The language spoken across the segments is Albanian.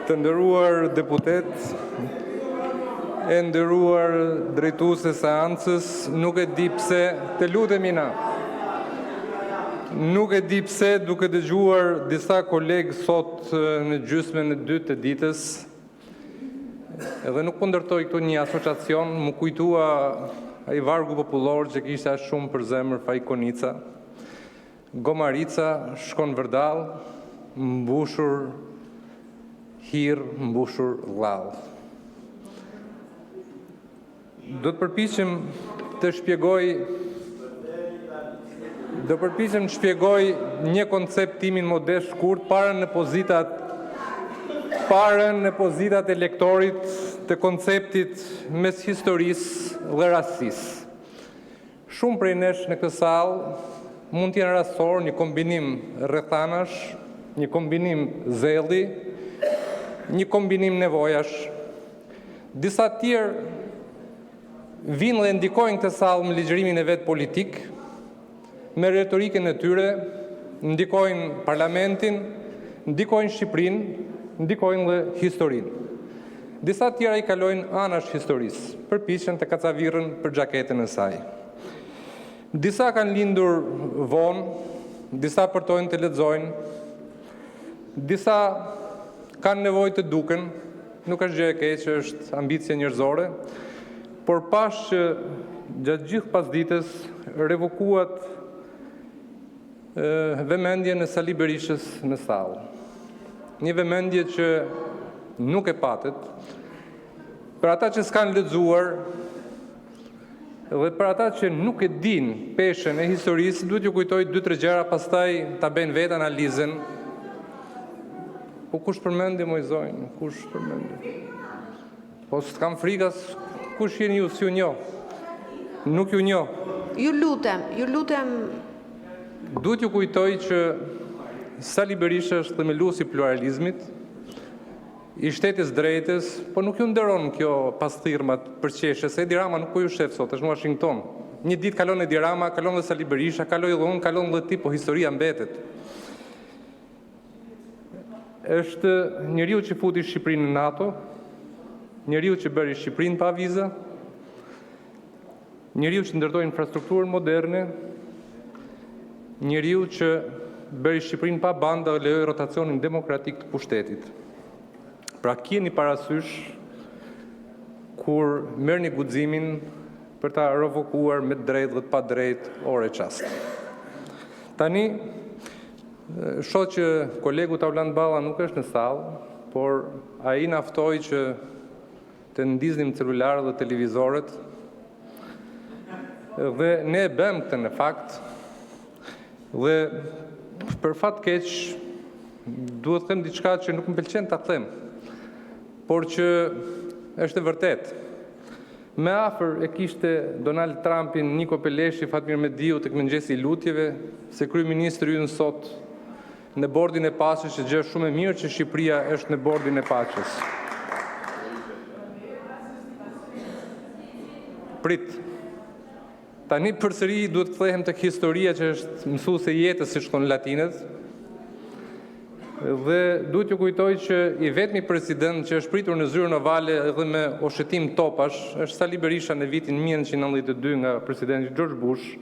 Të nderuar deputet, e nderuar drejtues e seancës, nuk e di pse, të lutemi na. Nuk e di pse duke dëgjuar disa kolegë sot në gjysmën e dytë të ditës, edhe nuk po ndërtoj këtu një asociacion, më kujtua ai vargu popullor që kishte aq shumë për zemër Fajkonica. Gomarica shkon vërdall, mbushur hir, mbushur llall. Do të përpiqem të shpjegoj një koncept timin modest shkurt parën në pozitat e lektorit të konceptit mes historisë dhe rastësisë. Shumë prej nesh në këtë sallë mund të jenë rastësor, një kombinim rrethanash, një kombinim zelli, një kombinim nevojash. Disa tjerë vinë dhe ndikojnë këtë sallë me ligjërimin e vet politik, me retorikën e tyre, ndikojnë parlamentin, ndikojnë Shqipërinë, ndikojnë dhe historinë. Disa tjera i kalojnë anash historisë, përpiqen të kacavirën për xhaketën e saj. Disa kanë lindur vonë, disa përtojnë të lexojnë, disa kanë nevojë të duken, nuk është gjë e keqe, është ambicie njerëzore, por pash që gjatë gjithë pasdites revokuat vëmendjen e Sali Berishës në sallë. Një vëmendje që nuk e patet. Për ata që s'kan lexuar dhe për ata që nuk e din peshën e historisë, duhet ju kujtoj 2-3 gjëra, pastaj ta bëjnë vetë analizën. Po kush përmendi Mojzojnë? Kush përmendi? Po s'kam frikas, kush jeni ju, s'ju njoh? Nuk ju njoh. Ju lutem. Duhet ju kujtoj që Sali Berisha është themeluesi i pluralizmit, i shtetit drejtës, po nuk ju nderon kjo pas thirrmat për qeshje, se Edi Rama nuk po ju shef sot, është në Washington. Një ditë kalon Edi Rama, kalon dhe Sali Berisha, kaloj dhe unë, kalon dhe ti, po historia mbetet. Është njeriu që futi Shqipërinë në NATO, njeriu që bëri Shqipërinë pa viza, njeriu që ndërtoi infrastrukturën moderne, njeriu që bëri Shqipërinë pa banda dhe lejoi rotacionin demokratik të pushtetit. Pra keni parasysh kur merrni guximin për ta revokuar me drejt dhe pa drejt ore çast. Tani shoh që kolegu Tauland Balla nuk është në sallë, por ai na ftoi që të ndiznim celularët dhe televizoret. Dhe ne e bëm këtë në fakt. Dhe për fat keq duhet të them diçka që nuk më pëlqen ta them, por që është e vërtet. Me afër e kishte Donald Trumpin, Niko Peleshi, Fatmir Mediu tek mëngjesi i lutjeve, se kryeministri ynë sot në bordin e paqes, që gjë shumë e mirë që Shqipëria është në bordin e paqes. Prit. Tani përsëri duhet të kthehem tek historia që është mësuese e jetës, siç thonë latinët. Dhe duhet ju kujtoj që i vetmi president që është pritur në zyrën ovale edhe me oshetim topash është Sali Berisha në vitin 1992 nga presidenti George Bush,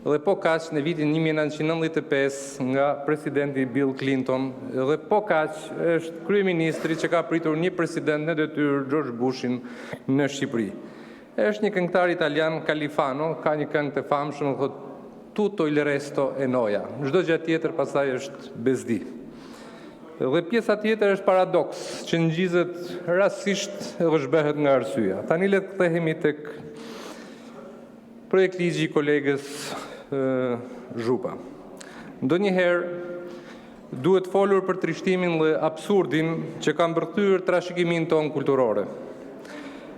dhe po kaq në vitin 1995 nga presidenti Bill Clinton, dhe po kaq është kryeministri që ka pritur një president në detyrë, George Bushin, në Shqipëri. Është një këngëtar italian, Califano, ka një këngë të famshëm, thotë tutto il resto è noia. Çdo gjë tjetër pastaj është bezdi. Dhe pjesa tjetër është paradoks, që ngjizet rastësisht edhe zhbehet nga arsyeja. Tani le të kthehemi tek projekt ligji i kolegës Zhupa. Ndonjëherë duhet folur për trishtimin dhe absurdin që ka mbërthyer trashëgiminë tonë kulturore.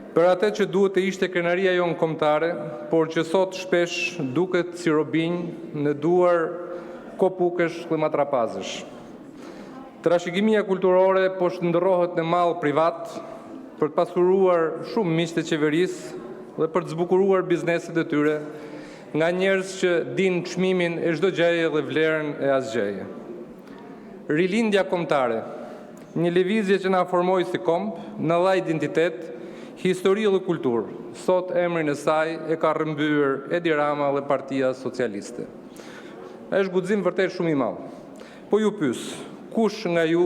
Për atë që duhet të ishte krenaria jonë kombëtare, por që sot shpesh duket si robinj në duar kopukësh dhe matrapazësh. Trashëgimia kulturore po shndërrohet në mall privat për të pasuruar shumë miq të qeverisë dhe për të zbukuruar bizneset e tyre nga njerëz që dinë çmimin e çdo gjëje dhe vlerën e asgjëje. Rilindja kombëtare, Një lëvizje që na formoi si komb, në lloj identitet, histori dhe kulturë. Sot emrin e saj e ka rrëmbyer Edi Rama dhe Partia Socialiste. Është guxim vërtet shumë i madh. Po ju pyes, kush nga ju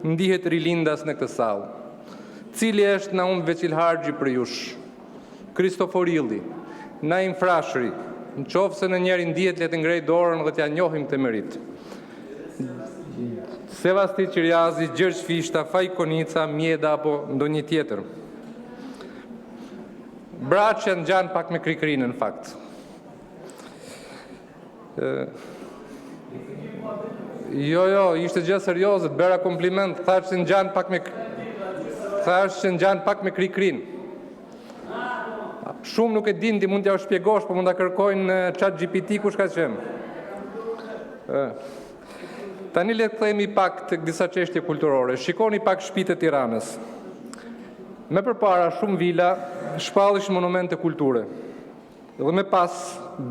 ndihet rilindas në këtë sallë? Cili është Naum Veçil Harxhi për jush? Kristoforilli, Naim Frashëri, nëse në njëri ndihet le të ngrej dorën dhe t'ja njohim të merit. Sevasti Qiriazi, Gjergj Fishta, Faj Konica, Mjeda apo ndonjë tjetër. Braç që ngjan pak me krikrinë në fakt. Jo, ishte gjë serioze, të bëra kompliment, thash që ngjan pak me krikrinë. Shumë nuk e din, ti mund t'ja shpjegosh, po mund ta kërkojnë në ChatGPT kush ka qenë. Tani le të themi pak të disa çështje kulturore. Shikoni pak shtëpitë e Tiranës. Me përpara shumë vila, shpallish monumente kulture. Dhe me pas,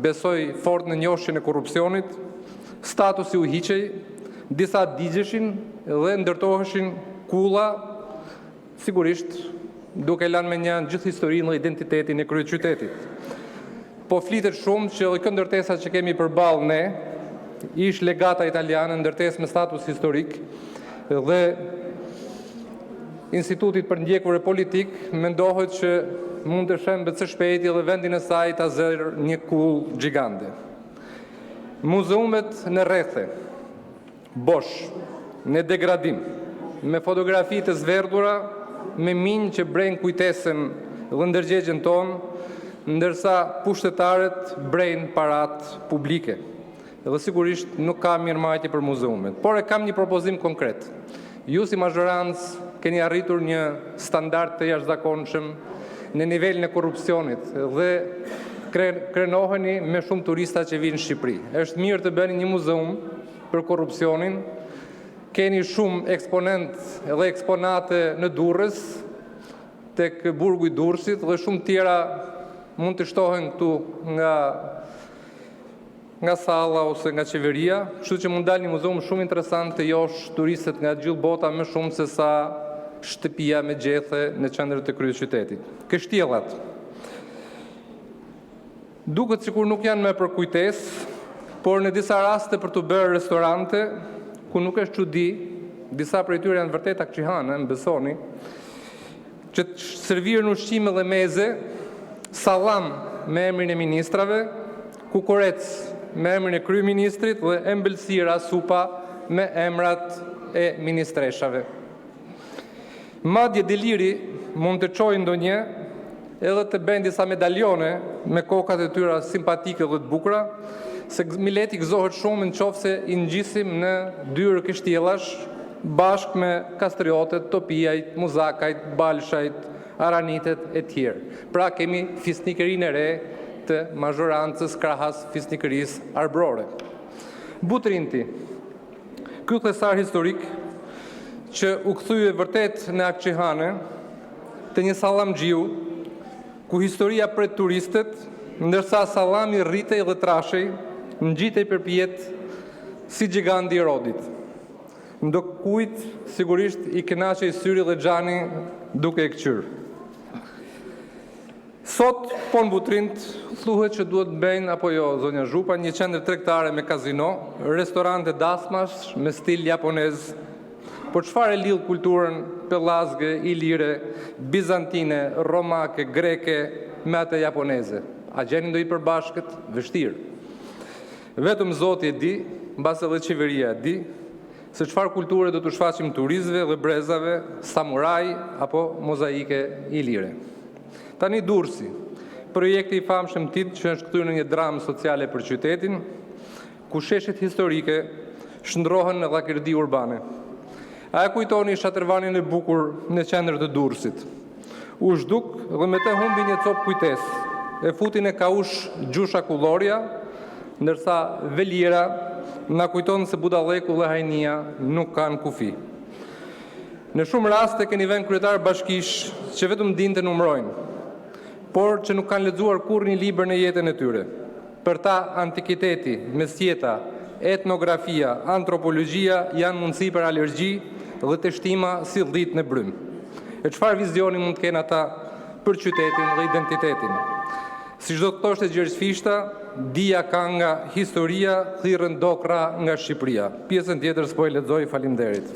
besoj fort në njohjen e korrupsionit, statusi u hiqej, disa digjeshin dhe ndërtoheshin kulla, sigurisht duke lanë me një gjithë historinë dhe identitetin e kryeqytetit. Po flitet shumë që edhe këto ndërtesa që kemi përballë ne, ish legata italiane, ndërtesë me status historik dhe Institutit për ndjekur e politik, mendohet që mund të shembet së shpejti dhe vendin e saj ta zërë një kull gjigande. Muzeumet në rrethe, bosh, në degradim, me fotografi të zverdhura, me minj që brejnë kujtesën dhe ndërgjegjen tonë, ndërsa pushtetarët brejnë parat publike. Dhe sigurisht nuk ka mirëmbajtje për muzeumet, por e kam një propozim konkret. Ju si mazhorancë keni arritur një standard të jashtëzakonshëm në nivelin e korrupsionit dhe krenoheni me shumë turista që vinë në Shqipëri. Është mirë të bëni një muzeum për korrupsionin. Keni shumë eksponent dhe eksponate në Durrës, tek burgu i Durrësit dhe shumë tjera mund të shtohen këtu nga salla ose nga qeveria, kështu që mund dalë një muzeum shumë interesant të josh turistët nga gjithë bota më shumë se sa shtëpia me gjethe në qendrën e kryeqytetit. Kështjellat. Duket sikur nuk janë më për kujtesë, por në disa raste për të bërë restorante, ku nuk është çudi, disa prej tyre janë vërtet akçihane, më besoni, që të serviren ushqime dhe meze, sallam me emrin e ministrave, kukurec me emrin e kryeministrit dhe embëlsira supa me emrat e ministreshave. Madje deliri mund të çojë ndonjë edhe të bëjnë disa medaljone me kokat e tyra simpatike dhe të bukura, se mileti gëzohet shumë nëse i ngjisim në dyrë kështjellash bashkë me kastriotet, topijajt, muzakajt, balshajt, aranitet e tjerë. Pra kemi fisnikërinë e re të mazhorancës krahas fisnikërisë arbrore. Butrinti, ky thesar historik që u kthye vërtet në akçihane të një sallamxhiu, ku historia pret turistët, ndërsa sallami rritej dhe trashej, ngjitej përpjet si giganti i Rodit. Ndokujt sigurisht i kënaqej syri dhe xhani duke e kqyr. Sot, pon Butrint, thuhet që duhet bëjnë, apo jo, zonja Zhupa, një qendër tregtare me kazino, restorante dasmash me stil japonez. Po çfarë e lidh kulturën pellazge, ilire, bizantine, romake, greke me atë japoneze? A gjeni ndonjë përbashkët? Vështirë. Vetëm Zoti e di, mbas edhe qeveria e di, se çfarë kulture do të shfaqim turistëve dhe brezave, samuraj apo mozaike ilire. Tani Durrësi, projekti i famshëm TID që është kthyer në një dramë sociale për qytetin, ku sheshet historike shndrohen në llakërdi urbane. A e kujtoni shatërvanin e bukur në qendër të Durrësit? U zhduk dhe me të humbi një copë kujtesë. E futin e kaush Gjusha Kullorja, ndërsa Veliera na kujton se Budalleku dhe Hajnia nuk kanë kufi. Në shumë raste keni vënë kryetar bashkish që vetëm dinte numrojnë, por që nuk kanë lexuar kurrë një libër në jetën e tyre. Për ta antikiteti, mesjeta, etnografia, antropologjia janë mundësi për alergji dhe të shtima si dhit në brym. E çfarë vizioni mund të kenë ata për qytetin dhe identitetin? Si çdo të thoshte Gjergj Fishta, dia ka nga historia, thirrën dokra nga Shqipëria. Pjesën tjetër s'po e lexoj, faleminderit.